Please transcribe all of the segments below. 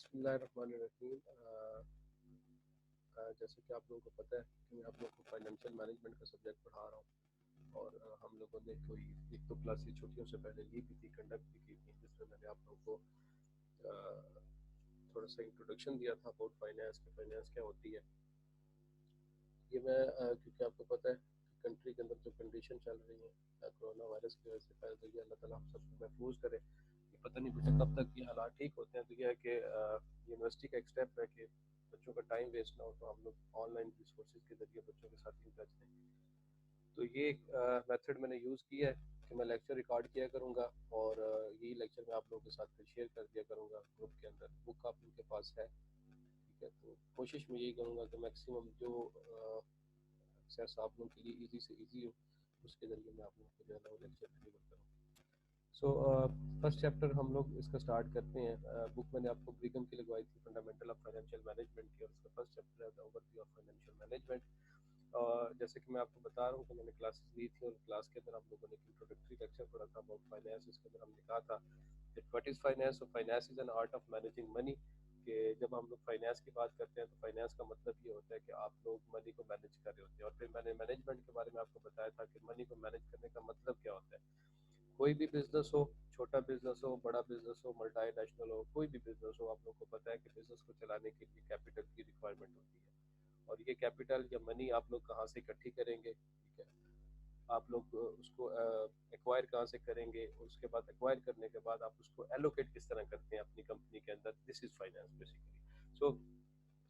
बिस्मिल्लाहिर्रहमानिर्रहीम। जैसे कि आप लोगों को पता है कि मैं आप लोगों को फाइनेंशियल मैनेजमेंट का सब्जेक्ट पढ़ा रहा हूँ और हम लोगों ने कोई एक दो क्लासेस छुट्टियों से पहले ली भी थी, कंडक्ट भी की थी, जिसमें मैंने आप लोगों को थोड़ा सा इंट्रोडक्शन दिया था अबाउट फाइनेंस कि फाइनेंस क्या होती है। ये मैं क्योंकि आपको पता है कि कंट्री के अंदर जो कंडीशन चल रही है कोरोना वायरस की वजह से, पहले तो ये अल्लाह ताला हम सबको महफूज करे। ये पता नहीं मुझे कब तक ये हालात ठीक होते हैं। तो यह है कि यूनिवर्सिटी का एक स्टेप है कि बच्चों का टाइम वेस्ट ना हो, तो हम लोग ऑनलाइन रिसोर्सेज के जरिए बच्चों के साथ इन टच रहें। तो ये एक मेथड मैंने यूज़ किया है कि मैं लेक्चर रिकॉर्ड किया करूँगा और यही लेक्चर मैं आप लोगों के साथ फिर शेयर कर दिया करूँगा ग्रुप के अंदर। बुक आप लोगों के पास है, ठीक है? तो कोशिश मैं यही करूँगा कि मैक्सिमम जो एक्सेस आप लोगों के लिए ईजी से ईजी हो, उसके ज़रिए मैं आप लोगों को जो है ना वो लेक्चर डिलीवर करूँ। सो फर्स्ट चैप्टर हम लोग इसका स्टार्ट करते हैं। बुक मैंने आपको ब्रिगम की लगवाई थी, फंडामेंटल ऑफ फाइनेंशियल मैनेजमेंट की, और उसका फर्स्ट चैप्टर है the overview of financial management. जैसे कि मैं आपको बता रहा हूँ कि मैंने क्लासेस ली थी और क्लास के अंदर हम लोगों ने एक इंट्रोडक्टरी लेक्चर पढ़ा था अबाउट फाइनेंस। इसके अंदर हमने कहा था कि व्हाट इज़ फाइनेंस। और finance is an art of managing money. कि जब हम लोग फाइनेंस की बात करते हैं तो फाइनेंस का मतलब ये होता है कि आप लोग मनी को मैनेज कर रहे होते हैं। और फिर मैंने मैनेजमेंट के बारे में आपको बताया था कि मनी को मैनेज करने का मतलब क्या होता है। कोई भी बिजनेस हो, छोटा बिजनेस हो, बड़ा बिजनेस हो, मल्टीनेशनल हो, कोई भी बिजनेस हो, आप लोग को पता है कि बिजनेस को चलाने के लिए कैपिटल की रिक्वायरमेंट होती है। और ये कैपिटल या मनी आप लोग कहाँ से इकट्ठी करेंगे, ठीक है? आप लोग उसको एक्वायर कहाँ से करेंगे, उसके बाद एक्वायर करने के बाद आप उसको एलोकेट किस तरह करते हैं अपनी कंपनी के अंदर। This is finance basically. So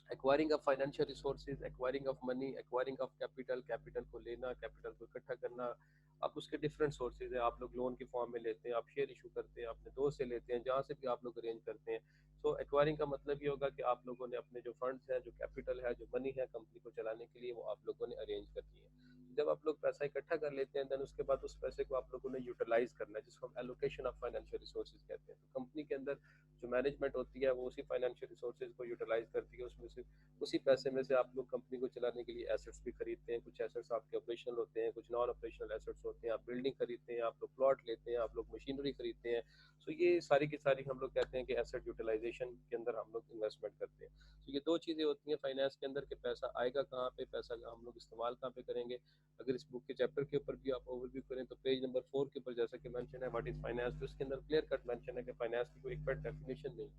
acquiring of financial resources, acquiring of money, acquiring of capital, capital को लेना, कैपिटल को इकट्ठा करना। अब उसके डिफरेंट सोर्सेज हैं। आप लोग लोन की फॉर्म में लेते हैं, आप शेयर इशू करते हैं, अपने दोस्त से लेते हैं, जहाँ से भी आप लोग अरेंज करते हैं। सो एक्वायरिंग का मतलब ये होगा कि आप लोगों ने अपने जो फंड्स हैं, जो कैपिटल है, जो मनी है कंपनी को चलाने के लिए, वो आप लोगों ने अरेंज कर दिए हैं। जब आप लोग पैसा इकट्ठा कर लेते हैं, देन उसके बाद उस पैसे को आप लोगों ने यूटिलाइज करना है, जिसको हम एलोकेशन ऑफ फाइनेंशियल रिसोर्सेज कहते हैं। तो कंपनी के अंदर जो मैनेजमेंट होती है वो उसी फाइनेंशियल रिसोर्सेज को यूटिलाइज करती है। उसमें से उसी पैसे में से आप लोग कंपनी को चलाने के लिए एसेट्स भी खरीदते हैं। कुछ एसेट्स आपके ऑपरेशनल होते हैं, कुछ नॉन ऑपरेशनल एसेट्स होते हैं। आप बिल्डिंग खरीदते हैं, आप लोग प्लॉट लेते हैं, आप लोग मशीनरी खरीदते हैं। सो ये सारी की सारी हम लोग कहते हैं कि एसेट यूटिलाइजेशन के अंदर हम लोग इन्वेस्टमेंट करते हैं। तो ये दो चीज़ें होती हैं फाइनेंस के अंदर, कि पैसा आएगा कहाँ पे, पैसा हम लोग इस्तेमाल कहाँ पे करेंगे। अगर इस बुक के चैप्टर के ऊपर भी आप ओवरव्यू करें तो पेज नंबर 4 के ऊपर जैसा कि मेंशन है व्हाट इज फाइनेंस, तो इसके अंदर क्लियर कट मेंशन है कि फाइनेंस की कोई एक डेफिनेशन नहीं।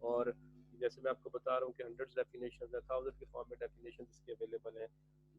और जैसे मैं आपको बता रहा हूँ कि हंड्रेड्स डेफिनेशन है, थाउजेंड के फॉर्म में डेफिनेशन इसके अवेलेबल हैं।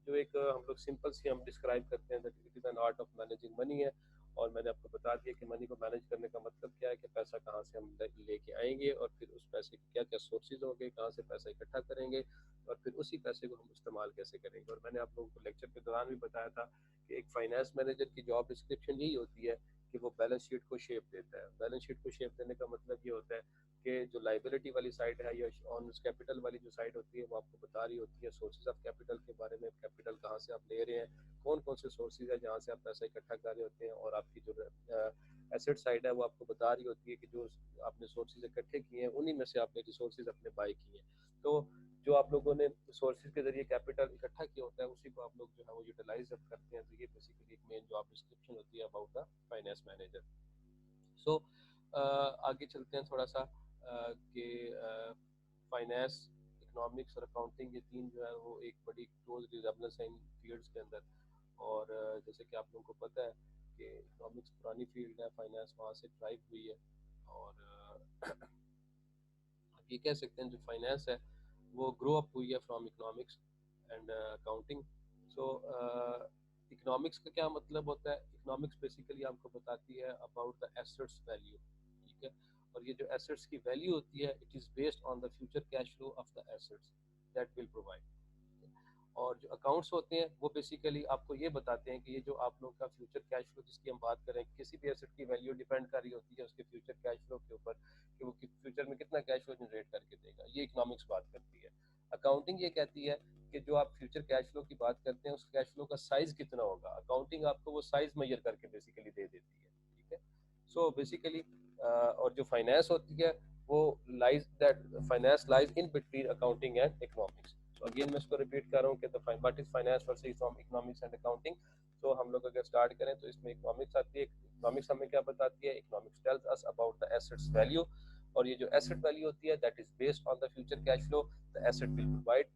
जो एक हम लोग सिंपल सी हम डिस्क्राइब करते हैं that it is an art of managing money है। और मैंने आपको बता दिया कि मनी को मैनेज करने का मतलब क्या है, कि पैसा कहाँ से हम लेके आएंगे और फिर उस पैसे के क्या क्या सोर्सेज होंगे, कहाँ से पैसा इकट्ठा करेंगे और फिर उसी पैसे को हम इस्तेमाल कैसे करेंगे। और मैंने आप लोगों को लेक्चर के दौरान भी बताया था कि एक फाइनेंस मैनेजर की जॉब डिस्क्रिप्शन यही होती है कि वो बैलेंस शीट को शेप देता है। बैलेंस शीट को शेप देने का मतलब ये होता है कि जो लाइबिलिटी वाली साइड है या ऑन कैपिटल वाली जो साइड होती है वो आपको बता रही होती है सोर्सेज ऑफ कैपिटल के बारे में, कैपिटल कहाँ से आप ले रहे हैं, कौन कौन से सोर्सेज है जहाँ से आप पैसा इकट्ठा कर रहे होते हैं। और आपकी जो एसेट साइड है वो आपको बता रही होती है कि जो आपने सोर्सेज इकट्ठे किए हैं उन्हीं में से आपने रिसोर्सेज अपने बाई किए हैं। तो जो आप लोगों ने सोर्सेज के जरिए कैपिटल इकट्ठा किया होता है उसी को आप लोग जो है वो यूटिलाइज करते हैं। तो ये बेसिकली एक मेन जॉब डिस्क्रिप्शन होती है अबाउट द फाइनेंस मैनेजर। सो आगे चलते हैं थोड़ा सा कि फाइनेंस, इकोनॉमिक्स और अकाउंटिंग, ये तीन जो है वो एक बड़ी क्लोज रिजेम्बलेंस है इन फील्ड्स के अंदर। और जैसे कि आप लोगों को पता है कि इकोनॉमिक्स पुरानी फील्ड है, फाइनेंस वहाँ से ड्राइव हुई है। और आप ये कह सकते हैं जो फाइनेंस है वो ग्रो अप हुई है from economics and accounting. So economics का क्या मतलब होता है? इकोनॉमिक्स बेसिकली आपको बताती है अबाउट द एसेट्स वैल्यू, ठीक है? और ये जो एसेट्स की वैल्यू होती है it is based on the future cash flow of the assets that will provide. और जो अकाउंट्स होते हैं वो बेसिकली आपको ये बताते हैं कि ये जो आप लोग का फ्यूचर कैश फ्लो जिसकी हम बात करें, किसी भी एसेट की वैल्यू डिपेंड कर रही होती है उसके फ्यूचर कैश फ्लो के ऊपर, कि वो फ्यूचर में कितना कैश फ्लो जनरेट करके देगा। ये इकोनॉमिक्स बात करती है। अकाउंटिंग ये कहती है कि जो आप फ्यूचर कैश फ्लो की बात करते हैं उस कैश फ्लो का साइज कितना होगा। अकाउंटिंग आपको वो साइज मेजर करके बेसिकली दे देती है, ठीक है? सो बेसिकली और जो फाइनेंस होती है वो lies that finance lies in between accounting and economics. तो अगेन मैं इसको रिपीट कर रहा हूँ कि what is finance versus from economics and accounting. तो हम लोग अगर स्टार्ट करें तो इसमें इकोनॉमिक्स आती है। इकोनॉमिक्स हमें क्या बताती है? Economics tells us about the assets value. और ये जो एसेट वैल्यू होती है that is based on the future cash flow. The asset will provide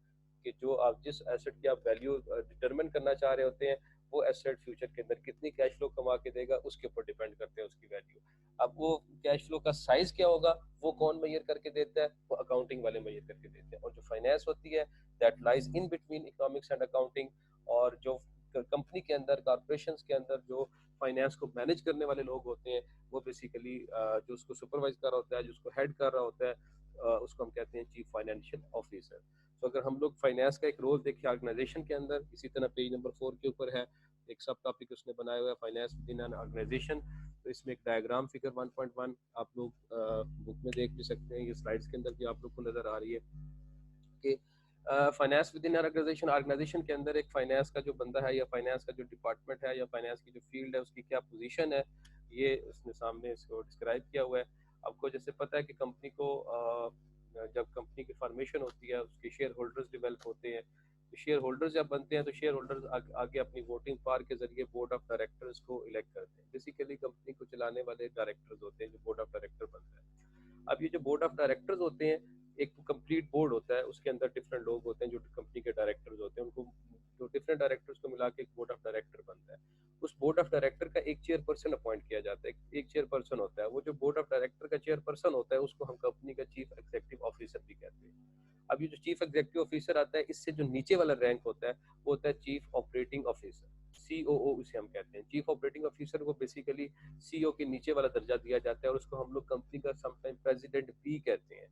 कि जो आप जिस एसेट की आप वैल्यू डिटरमिन करना चाह रहे होते हैं वो एसेट फ्यूचर के अंदर कितनी कैश फ्लो कमा के देगा उसके ऊपर डिपेंड करते हैं उसकी वैल्यू। अब वो कैश फ्लो का साइज क्या होगा वो कौन मेजर करके देता है, वो अकाउंटिंग वाले मेजर करके देते हैं। और जो फाइनेंस होती है that lies in between economics and accounting. और जो कंपनी के अंदर कॉर्पोरेशन के अंदर जो फाइनेंस को मैनेज करने वाले लोग होते हैं वो बेसिकली जो उसको सुपरवाइज कर रहा होता है, जो उसको हेड कर रहा होता है, उसको हम कहते हैं चीफ फाइनेंशियल ऑफिसर। तो अगर हम लोग फाइनेंस का एक रोल देखें ऑर्गेनाइजेशन के अंदर, इसी तरह पेज नंबर 4 के ऊपर है एक सब टॉपिक उसने बनाया हुआ है finance within an organisation. तो इसमें एक डायग्राम फिगर 1.1 आप लोग बुक में देख भी सकते हैं, ये स्लाइड्स के अंदर भी आप लोग को नजर आ रही है कि finance within organisation, organisation के अंदर एक फाइनेंस का जो बंदा है या फाइनेंस का जो डिपार्टमेंट है या फाइनेंस की जो फील्ड है उसकी क्या पोजीशन है, ये उसने सामने इसको डिस्क्राइब किया हुआ है। आपको जैसे पता है कि कंपनी को जब कंपनी की फॉर्मेशन होती है उसके शेयर होल्डर्स डेवलप होते हैं। तो शेयर होल्डर्स जब बनते हैं तो शेयर होल्डर्स आगे अपनी वोटिंग पावर के जरिए बोर्ड ऑफ डायरेक्टर्स को इलेक्ट करते हैं। बेसिकली कंपनी को चलाने वाले डायरेक्टर्स होते हैं जो बोर्ड ऑफ डायरेक्टर बनता है। अब ये जो बोर्ड ऑफ डायरेक्टर्स होते हैं एक कंप्लीट बोर्ड होता है, उसके अंदर डिफरेंट लोग होते हैं जो कंपनी के डायरेक्टर्स होते हैं, उनको जो डिफरेंट डायरेक्टर्स को मिला के एक बोर्ड ऑफ डायरेक्टर बनता है। उस बोर्ड ऑफ डायरेक्टर का एक चेयरपर्सन अपॉइंट किया जाता है, एक चेयरपर्सन होता है। वो जो बोर्ड ऑफ डायरेक्टर का चेयरपर्सन होता है उसको हम कंपनी का चीफ एग्जीक्यूटिव ऑफिसर भी कहते हैं। अब ये जो चीफ एग्जीक्यूटिव ऑफिसर आता है इससे जो नीचे वाला रैंक होता है वो होता है चीफ ऑपरेटिंग ऑफिसर, सीओओ उसे हम कहते हैं। चीफ ऑपरेटिंग ऑफिसर को बेसिकली सीईओ के नीचे वाला दर्जा दिया जाता है और उसको हम लोग कंपनी का समटाइम प्रेसिडेंट भी कहते हैं।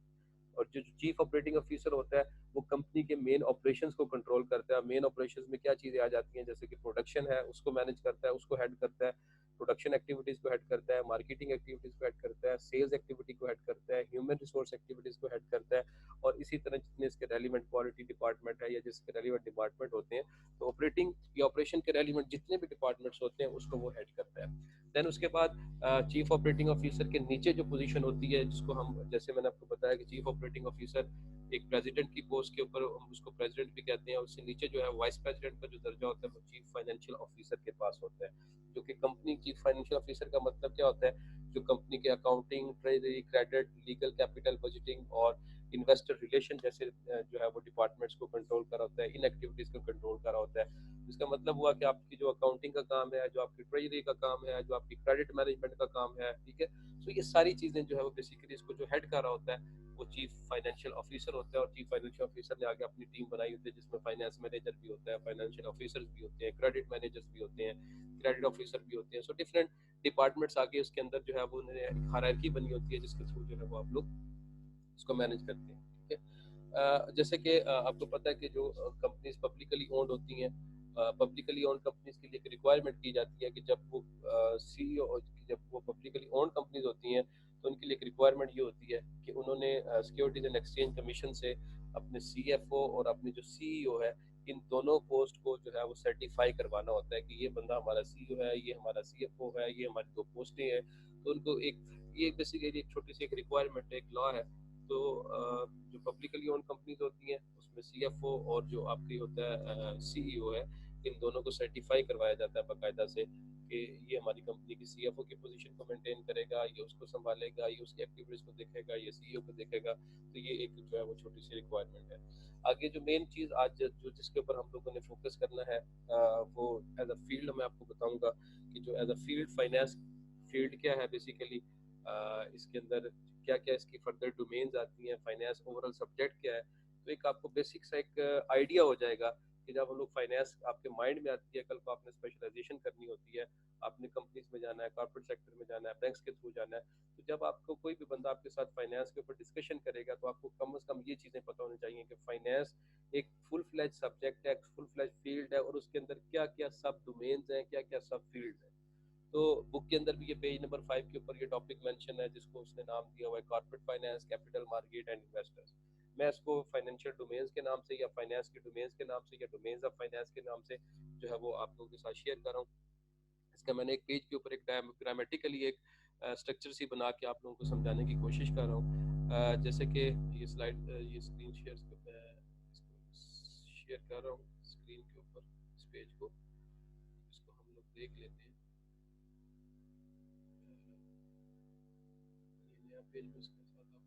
और जो चीफ ऑपरेटिंग ऑफिसर होता है वो कंपनी के मेन ऑपरेशंस को कंट्रोल करता है। मेन ऑपरेशंस में क्या चीजें आ जाती हैं, जैसे कि प्रोडक्शन है उसको मैनेज करता है, उसको हेड करता है, प्रोडक्शन एक्टिविटीज को हेड करता है, मार्केटिंग एक्टिविटीज को हेड करता है, सेल्स एक्टिविटी को हेड करता है, ह्यूमन रिसोर्स एक्टिविटीज को हेड करता है। और इसी तरह जितने इसके रेलिवेंट क्वालिटी डिपार्टमेंट है या जिसके रेलिवेंट डिपार्टमेंट होते हैं तो ऑपरेटिंग या ऑपरेशन के रेलिवेंट जितने भी डिपार्टमेंट्स होते हैं उसको वो हेड करता है। देन उसके बाद चीफ ऑपरेटिंग ऑफिसर के नीचे जो पोजीशन होती है जिसको हम, जैसे मैंने आपको बताया कि चीफ ऑपरेटिंग ऑफिसर एक प्रेसिडेंट की पोस्ट के ऊपर, हम उसको प्रेसिडेंट भी कहते हैं। उससे नीचे जो है वाइस प्रेसिडेंट का जो दर्जा होता है वो चीफ फाइनेंशियल ऑफिसर के पास होता है। जो कि कंपनी चीफ फाइनेंशियल ऑफिसर का मतलब क्या होता है, जो कंपनी के accounting, treasury, credit, legal, capital, budgeting और इन्वेस्टर रिलेशन जैसे जो है वो डिपार्टमेंट्स को कंट्रोल कर रहा होता है, इन एक्टिविटीज को कंट्रोल कर रहा होता है। इसका मतलब हुआ कि आपकी जो अकाउंटिंग का काम है, जो आपकी ट्रेजरी का काम है, जो आपकी क्रेडिट मैनेजमेंट का काम है, ठीक है। तो ये सारी चीजें जो है वो बेसिकली इसको जो हेड कर रहा होता है वो चीफ फाइनेंशियल ऑफिसर होता है। और चीफ फाइनेंशियल ऑफिसर ने आगे अपनी टीम बनाई होती है जिसमें फाइनेंस मैनेजर भी होता है, फाइनेंशियल ऑफिसर्स भी होते हैं, क्रेडिट मैनेजर्स भी होते हैं, क्रेडिट ऑफिसर भी होते हैं। सो डिफरेंट डिपार्टमेंट्स आगे उसके अंदर जो है वो हायरार्की बनी होती है जिसके थ्रू जो है वो आप लोग उसको मैनेज करते हैं, ठीक है। जैसे कि आपको पता है कि जो कंपनीज पब्लिकली ओन्ड होती हैं, पब्लिकली ओन्ड कंपनीज के लिए एक रिक्वायरमेंट की जाती है कि जब वो सीईओ, जब वो पब्लिकली ओन्ड कंपनीज होती हैं तो उनके लिए एक रिक्वायरमेंट ये होती है कि उन्होंने सिक्योरिटीज एंड एक्सचेंज कमीशन से अपने सीएफओ और अपने जो सीईओ है इन दोनों पोस्ट को जो है वो सर्टिफाई करवाना होता है कि ये बंदा हमारा सीईओ है, ये हमारा सीएफओ है, ये हमारी दो पोस्टें हैं। तो उनको एक, ये बेसिकली एक छोटी सी एक रिक्वायरमेंट है, एक लॉ है। तो जो पब्लिकली ओन कंपनीज होती हैं उसमें सीएफओ और जो आपकी होता है सीईओ है, इन दोनों को सर्टिफाई करवाया जाता है बाकायदा से कि ये हमारी कंपनी की सीएफओ की पोजीशन को मेंटेन करेगा, ये उसको संभालेगा, ये उसकी एक्टिविटीज को देखेगा, ये सीईओ को देखेगा। तो ये एक जो है वो छोटी सी रिक्वायरमेंट है। आगे जो मेन चीज़ आज जो जिसके ऊपर हम लोगों ने फोकस करना है वो एज अ फील्ड मैं आपको बताऊंगा कि जो as a field finance field क्या है बेसिकली, इसके अंदर क्या क्या इसकी फर्दर डोमेन्स आती हैं, फाइनेंस ओवरऑल सब्जेक्ट क्या है। तो एक आपको बेसिक सा एक आइडिया हो जाएगा कि जब हम लोग फाइनेंस आपके माइंड में आती है, कल को आपने स्पेशलाइजेशन करनी होती है, आपने कंपनीज में जाना है, कॉर्पोरेट सेक्टर में जाना है, बैंक्स के थ्रू जाना है, तो जब आपको कोई भी बंदा आपके साथ फाइनेंस के ऊपर डिस्कशन करेगा तो आपको कम से कम ये चीज़ें पता होनी चाहिए कि फाइनेंस एक फुल फ्लैज सब्जेक्ट है, फुल फ्लैज फील्ड है और उसके अंदर क्या क्या सब डोमेन्स हैं, क्या क्या सब फील्ड है। तो बुक के अंदर भी ये पेज नंबर 5 के ऊपर ये टॉपिक मेंशन है जिसको उसने नाम दिया हुआ है corporate finance, capital market and investors. मैं इसको फाइनेंशियल डोमेन्स के नाम से या फाइनेंस के डोमेन्स के नाम से या डोमेन्स ऑफ फाइनेंस के नाम से जो है वो आप लोगों के साथ शेयर कर रहा हूँ। इसका मैंने एक पेज के ऊपर एक ग्रामेटिकली एक स्ट्रक्चर सी बना के आप लोगों को समझाने की कोशिश कर रहा हूँ। जैसे कि ये स्लाइड, ये स्क्रीन शेयर शेयर कर रहा हूँ स्क्रीन के ऊपर इस पेज को, इसको हम लोग देख लेते हैं। ये नया पेज में इसके साथ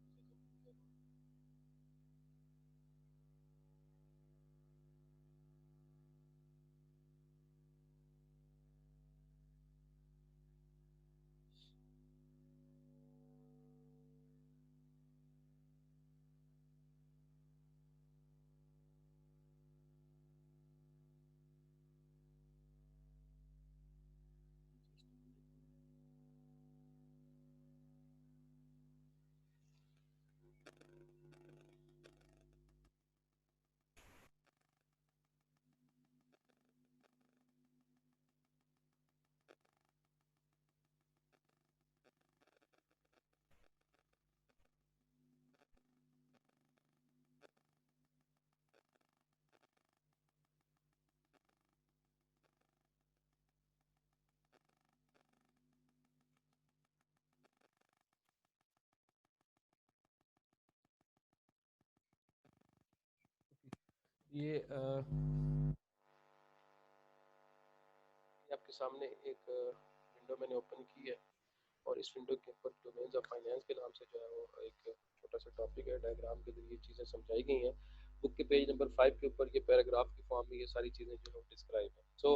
ये आपके सामने एक विंडो मैंने ओपन की है और इस विंडो के ऊपर डोमेन्स ऑफ फाइनेंस के नाम से जो है वो एक छोटा सा टॉपिक है, डायग्राम के जरिए चीज़ें समझाई गई हैं। बुक के पेज नंबर 5 के ऊपर ये पैराग्राफ की फॉर्म में ये सारी चीज़ें जो है डिस्क्राइब है। सो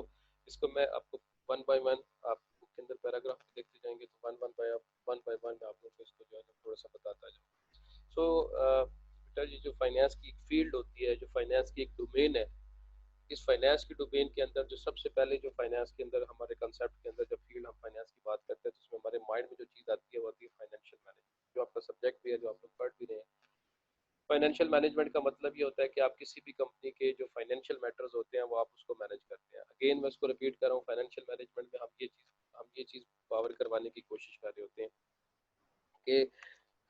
इसको मैं आपको वन बाय वन, आप बुक के अंदर पैराग्राफ देखते जाएंगे तो वन बाय वन मैं आप लोगों को इसको जो है थोड़ा सा बताता जाऊँ। सो बेटा जी, जो फाइनेंस की एक फील्ड होती है, जो फाइनेंस की एक डोमेन है, इस फाइनेंस की डोमेन के अंदर जो सबसे पहले जो फाइनेंस के अंदर हमारे कंसेप्ट के अंदर जब फील्ड हम फाइनेंस की बात करते हैं तो उसमें हमारे माइंड में जो चीज़ आती है वो आती है फाइनेंशियल मैनेजमेंट, जो आपका सब्जेक्ट भी है, जो आप लोग पढ़ भी रहे हैं। फाइनेंशियल मैनेजमेंट का मतलब ये होता है कि आप किसी भी कंपनी के जो फाइनेंशियल मैटर्स होते हैं वो आप उसको मैनेज करते हैं। अगेन मैं उसको रिपीट कर रहा हूँ, फाइनेंशियल मैनेजमेंट में हम ये चीज़ पावर करवाने की कोशिश कर रहे होते हैं कि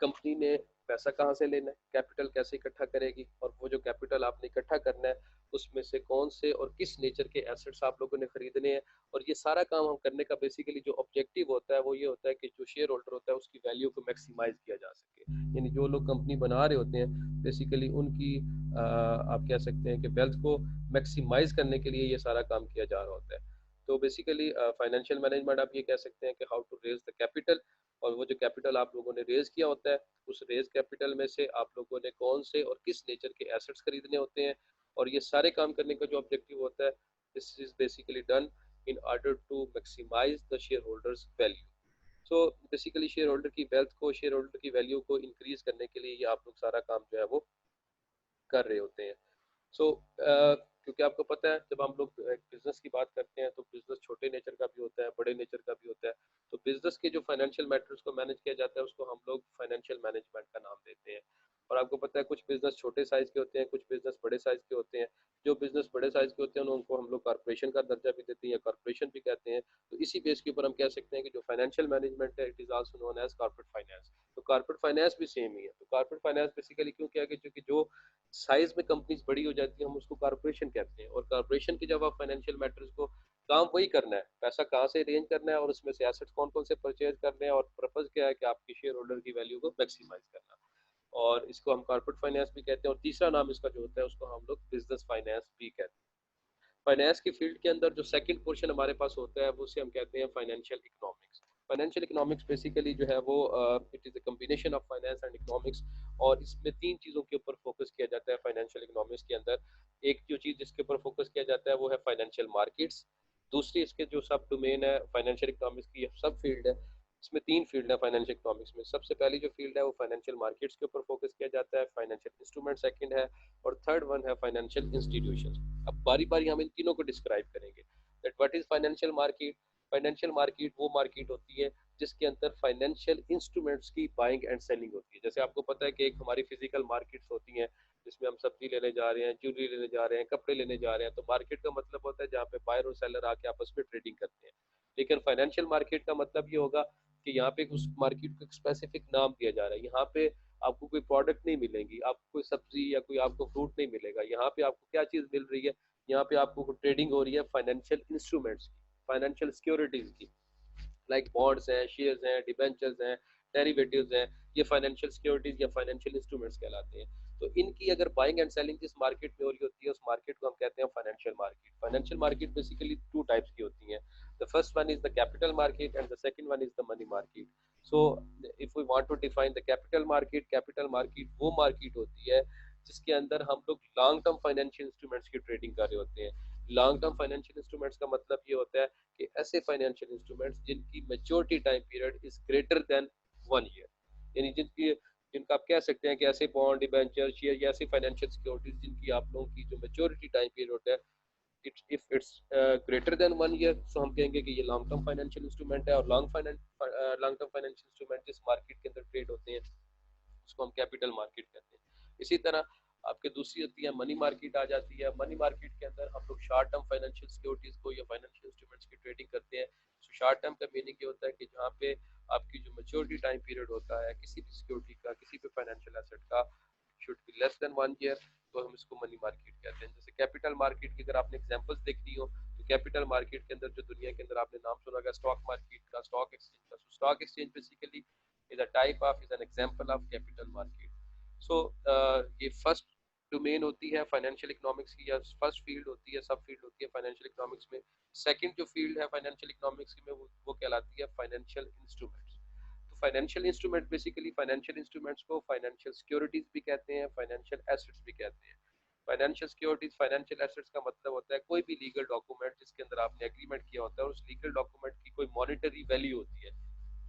कंपनी ने पैसा कहाँ से लेना है, कैपिटल कैसे इकट्ठा करेगी, और वो जो कैपिटल आपने इकट्ठा करना है उसमें से कौन से और किस नेचर के एसेट्स आप लोगों ने खरीदने हैं। और ये सारा काम हम करने का बेसिकली जो ऑब्जेक्टिव होता है वो ये होता है कि जो शेयर होल्डर होता है उसकी वैल्यू को मैक्सिमाइज किया जा सके। यानी जो लोग कंपनी बना रहे होते हैं बेसिकली उनकी आप कह सकते हैं कि वेल्थ को मैक्सिमाइज करने के लिए ये सारा काम किया जा रहा होता है। तो बेसिकली फाइनेंशियल मैनेजमेंट आप ये कह सकते हैं कि how to raise the capital, और वो जो कैपिटल आप लोगों ने रेज किया होता है उस रेज कैपिटल में से आप लोगों ने कौन से और किस नेचर के एसेट्स खरीदने होते हैं। और ये सारे काम करने का जो ऑब्जेक्टिव होता है, this is basically done in order to maximise the shareholders value. So basically shareholder की वेल्थ को, शेयर होल्डर की वैल्यू को इंक्रीज करने के लिए ये आप लोग सारा काम जो है वो कर रहे होते हैं। सो क्योंकि आपको पता है जब हम लोग बिजनेस की बात करते हैं तो बिजनेस छोटे नेचर का भी होता है, बड़े नेचर का भी होता है। तो बिजनेस के जो फाइनेंशियल मैटर्स को मैनेज किया जाता है उसको हम लोग फाइनेंशियल मैनेजमेंट का नाम देते हैं। और आपको पता है कुछ बिजनेस छोटे साइज के होते हैं, कुछ बिजनेस बड़े साइज के होते हैं। जो बिजनेस बड़े साइज के होते हैं उनको हम लोग कॉर्पोरेशन का दर्जा भी देते हैं या कॉर्पोरेशन भी कहते हैं। तो इसी बेस के ऊपर हम कह सकते हैं कि जो फाइनेंशियल मैनेजमेंट है it is also known as corporate finance. तो कॉर्पोरेट फाइनेंस भी सेम ही है। तो कॉर्पोरेट फाइनेंस बेसिकली क्यों किया गया, क्योंकि जो साइज में कंपनीज बड़ी हो जाती है हम उसको कॉर्पोरेशन कहते हैं। और कॉर्पोरेशन की जब आप फाइनेंशियल मैटर्स को, काम वही करना है, पैसा कहाँ से अरेंज करना है और उसमें से एसेट्स कौन कौन से परचेज करने हैं, और पर्पज क्या है कि आपकी शेयर होल्डर की वैल्यू को मैक्सिमाइज करना। और इसको हम कॉर्पोरेट फाइनेंस भी कहते हैं। और तीसरा नाम इसका जो होता है उसको हम लोग बिजनेस फाइनेंस भी कहते हैं। फाइनेंस की फील्ड के अंदर जो सेकंड पोर्शन हमारे पास होता है वो उसे हम कहते हैं financial economics. Financial economics basically जो है वो it is a combination of finance and economics. और इसमें तीन चीज़ों के ऊपर फोकस किया जाता है फाइनेंशियल इकोनॉमिक्स के अंदर। एक जो चीज़ जिसके ऊपर फोकस किया जाता है वो है फाइनेंशियल मार्केट्स। दूसरी इसके जो सब डोमेन है फाइनेंशियल इकोनॉमिक्स की सब फील्ड है, इसमें तीन फील्ड है फाइनेंशियल इकोनॉमिक्स में। सबसे पहली जो फील्ड है वो फाइनेंशियल मार्केट्स के ऊपर फोकस किया जाता है, फाइनेंशियल इंस्ट्रूमेंट सेकंड है, और थर्ड वन है फाइनेंशियल इंस्टीट्यूशंस। अब बारी बारी हम इन तीनों को डिस्क्राइब करेंगे that what is financial market. Financial market वो मार्केट होती है जिसके अंदर फाइनेंशियल इंस्ट्रूमेंट्स की बाइंग एंड सेलिंग होती है। जैसे आपको पता है कि एक हमारी फिजिकल मार्केट्स होती हैं जिसमें हम सब्जी लेने जा रहे हैं, ज्वेलरी लेने जा रहे हैं, कपड़े लेने जा रहे हैं। तो मार्केट का मतलब होता है जहाँ पे बायर और सेलर आके आपस में ट्रेडिंग करते हैं। लेकिन फाइनेंशियल मार्केट का मतलब ये होगा कि यहाँ पे उस मार्केट को एक स्पेसिफिक नाम दिया जा रहा है। यहाँ पे आपको कोई प्रोडक्ट नहीं मिलेंगी, आपको कोई सब्जी या कोई आपको फ्रूट नहीं मिलेगा। यहाँ पे आपको क्या चीज़ मिल रही है, यहाँ पे आपको ट्रेडिंग हो रही है फाइनेंशियल इंस्ट्रूमेंट्स की, फाइनेंशियल सिक्योरिटीज की, लाइक बॉन्ड्स हैं, शेयर्स हैं, डिबेंचर्स हैं, डेरिवेटिव्स हैं। ये फाइनेंशियल सिक्योरिटीज या फाइनेंशियल इंस्ट्रूमेंट्स कहलाते हैं। तो इनकी अगर बाइंग एंड सेलिंग जिस मार्केट में हो रही होती है उस मार्केट को हम कहते हैं financial market. Financial market basically two types की होती हैं। The first one is the capital market and the second one is the money market. So if we want to define the capital market वो market होती है जिसके अंदर हम लोग लॉन्ग टर्म फाइनेंशियल इंस्ट्रूमेंट्स की ट्रेडिंग कर रहे होते हैं। लॉन्ग टर्म फाइनेंशियल इंस्ट्रूमेंट्स का मतलब ये होता है कि ऐसे फाइनेंशियल इंस्ट्रूमेंट्स जिनकी maturity time period is greater than 1 year, यानी जिनका आप कह सकते हैं कि ऐसे बॉन्ड, डिबेंचर, शेयर या ऐसी फाइनेंशियल सिक्योरिटीज जिनकी आप लोगों की जो मेच्योरिटी टाइम पीरियड होता है if it's greater than 1 year, so हम कहेंगे कि ये लॉन्ग टर्म फाइनेंशियल इंस्ट्रूमेंट है। और लॉन्ग टर्म फाइनेंशियल इंस्ट्रूमेंट जिस मार्केट के अंदर ट्रेड होते हैं उसको हम कैपिटल मार्केट कहते हैं। इसी तरह आपके दूसरी होती है मनी मार्केट आ जाती है। मनी मार्केट के अंदर हम लोग शॉर्ट टर्म फाइनेंशियल सिक्योरिटीज को या फाइनेंशियल इंस्ट्रूमेंट्स की ट्रेडिंग करते हैं। तो शॉर्ट टर्म का मीनिंग ये होता है कि जहाँ पे आपकी जो मेच्योरिटी टाइम पीरियड होता है किसी भी सिक्योरिटी का, किसी भी फाइनेंशियल एसेट का, should be less than 1 year, तो हम इसको मनी मार्केट कहते हैं। जैसे कैपिटल मार्केट की अगर आपने एग्जांपल्स देखनी हो तो कैपिटल मार्केट के अंदर जो दुनिया के अंदर आपने नाम सुना होगा स्टॉक मार्केट का, स्टॉक एक्सचेंज का। Stock exchange basically is an example of capital market. So ये फर्स्ट डोमेन होती है फाइनेंशियल इकोनॉमिक्स की, या फर्स्ट फील्ड होती है, सब फील्ड होती है फाइनेंशियल इकोनॉमिक्स में। सेकंड जो फील्ड है फाइनेंशियल इकोनॉमिक्स में वो कहलाती है फाइनेंशियल इंस्ट्रूमेंट्स। तो financial instrument basically financial instruments को फाइनेंशियल सिक्योरिटीज भी कहते हैं, फाइनेंशियल एसेट्स भी कहते हैं। फाइनेंशियल सिक्योरिटीज फाइनेंशियल एसेट्स का मतलब होता है कोई भी लीगल डॉक्यूमेंट जिसके अंदर आपने एग्रीमेंट किया होता है और उस लीगल डॉक्यूमेंट की कोई मॉनेटरी वैल्यू होती है।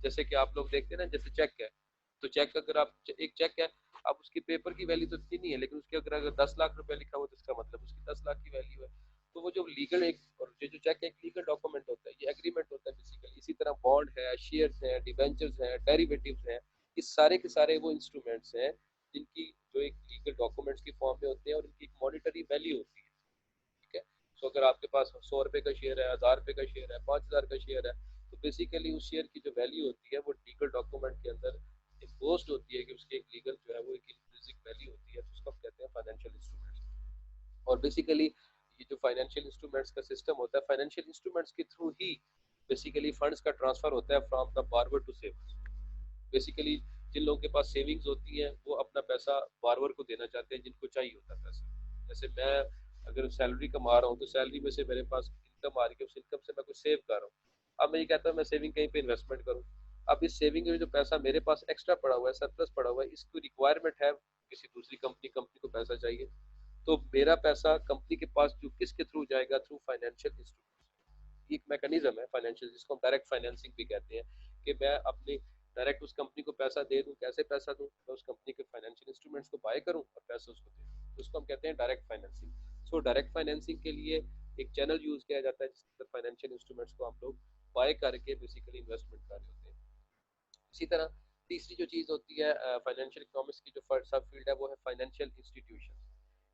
जैसे कि आप लोग देखते हैं ना, जैसे चेक है, तो चेक अगर आप एक चेक है, अब उसकी पेपर की वैल्यू तो इतनी नहीं है, लेकिन उसके अगर 10 लाख रुपए लिखा हुआ तो इसका मतलब उसकी 10 लाख की वैल्यू है। तो वो जो लीगल एक और ये जो चेक एक लीगल डॉक्यूमेंट होता है, ये एग्रीमेंट होता है बेसिकली। इसी तरह बॉन्ड है, शेयर्स हैं, डिबेंचर्स हैं, डेरिवेटिव्स हैं, ये सारे के सारे वो इंस्ट्रूमेंट्स हैं जिनकी जो एक लीगल डॉक्यूमेंट्स की फॉर्म में होते हैं और इनकी एक मॉनिटरी वैल्यू होती है। ठीक है। सो अगर आपके पास 100 रुपए का शेयर है, 1000 रुपए का शेयर है, 5000 का शेयर है, तो बेसिकली उस शेयर की जो वैल्यू होती है वो लीगल डॉक्यूमेंट के अंदर इम्पोज्ड होती है कि उसकी एक लीगल जो है वो एक इंट्रिंसिक वैल्यू होती है, तो उसको हम कहते हैं फाइनेंशियल इंस्ट्रूमेंट्स। और बेसिकली ये जो फाइनेंशियल इंस्ट्रूमेंट्स का सिस्टम होता है, फाइनेंशियल इंस्ट्रूमेंट्स के थ्रू ही बेसिकली फंड्स का ट्रांसफर होता है फ्रॉम द बारवर टू सेवर्स। बेसिकली जिन लोगों के पास सेविंग्स होती हैं वो अपना पैसा बारवर को देना चाहते हैं जिनको चाहिए होता है पैसा। जैसे मैं अगर सैलरी कमा रहा हूँ तो सैलरी में से मेरे पास इनकम आ रही है, उस इनकम से मैं कुछ सेव कर रहा हूँ। अब मैं ये कहता हूँ मैं सेविंग कहीं पे इन्वेस्टमेंट करूँ। अब इस सेविंग में जो पैसा मेरे पास एक्स्ट्रा पड़ा हुआ है, सरप्लस पड़ा हुआ है, इसकी रिक्वायरमेंट है किसी दूसरी कंपनी कंपनी को पैसा चाहिए, तो मेरा पैसा कंपनी के पास जो किसके थ्रू जाएगा, थ्रू फाइनेंशियल इंस्ट्रूमेंट। एक मैकेनिज्म है फाइनेंशियल जिसको हम डायरेक्ट फाइनेंसिंग भी कहते हैं, कि मैं अपनी डायरेक्ट उस कंपनी को पैसा दे दूं। कैसे पैसा दूं? मैं उस कंपनी के फाइनेंशियल इंस्ट्रूमेंट्स को बाय करूं और पैसा उसको दे दूं, उसको हम कहते हैं direct financing. So direct financing के लिए एक चैनल यूज किया जाता है जिसके अंदर फाइनेंशियल इंस्ट्रूमेंट्स को हम लोग बाय करके बेसिकली इन्वेस्टमेंट कर रहे होते हैं। इसी तरह तीसरी जो चीज होती है फाइनेंशियल इकोनॉमिक्स की जो सब फील्ड है वो है फाइनेंशियल इंस्टीट्यूशन।